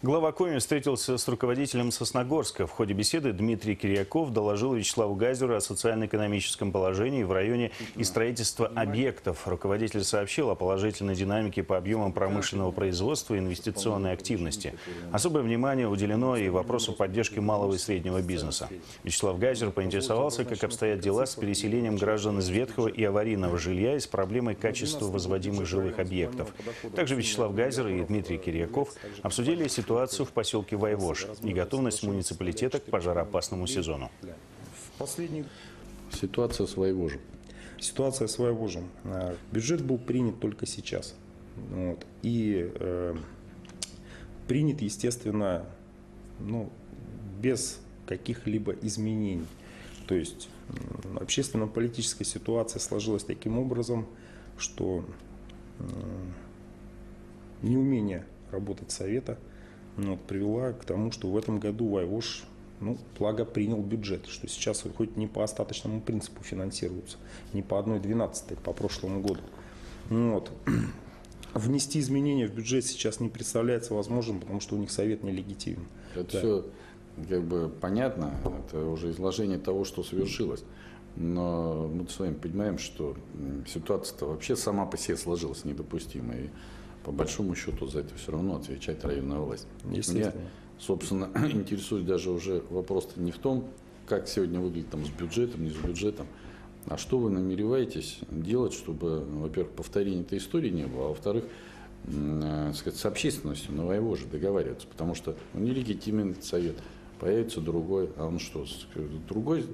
Глава Коми встретился с руководителем Сосногорска. В ходе беседы Дмитрий Кирьяков доложил Вячеславу Гайзеру о социально-экономическом положении в районе и строительства объектов. Руководитель сообщил о положительной динамике по объемам промышленного производства и инвестиционной активности. Особое внимание уделено и вопросу поддержки малого и среднего бизнеса. Вячеслав Гайзер поинтересовался, как обстоят дела с переселением граждан из ветхого и аварийного жилья и с проблемой качества возводимых жилых объектов. Также Вячеслав Гайзер и Дмитрий Кирьяков обсудили ситуацию в поселке Вайвож и готовность муниципалитета к пожароопасному сезону. Ситуация с Вайвожем. Ситуация с Вайвожем. Бюджет был принят только сейчас. И принят, естественно, без каких-либо изменений. То есть общественно-политическая ситуация сложилась таким образом, что неумение работать Совета привела к тому, что в этом году Вайвож благо принял бюджет, что сейчас хоть не по остаточному принципу финансируется, не по 1/12 по прошлому году. Внести изменения в бюджет сейчас не представляется возможным, потому что у них Совет нелегитимен. Это все понятно, это уже изложение того, что совершилось. Но мы с вами понимаем, что ситуация-то вообще сама по себе сложилась недопустимой. По большому счету за это все равно отвечает районная власть. Меня, собственно, интересует даже уже вопрос не в том, как сегодня выглядит с бюджетом, не с бюджетом, а что вы намереваетесь делать, чтобы, во-первых, повторения этой истории не было, а во-вторых, с общественностью на Вайвоже договариваться, потому что нелегитимен совет, появится другой, а он что, другой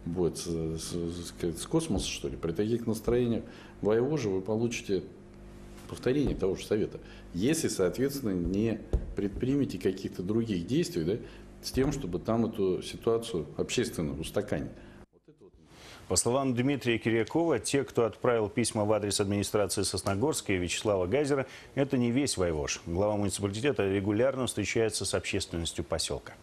будет с космоса, что ли? При таких настроениях в Вайвоже вы получите повторение того же совета, если, соответственно, не предпримете каких-то других действий, с тем, чтобы там эту ситуацию общественно устаканить. По словам Дмитрия Кирьякова, те, кто отправил письма в адрес администрации Сосногорска и Вячеслава Гайзера, это не весь Вайвож. Глава муниципалитета регулярно встречается с общественностью поселка.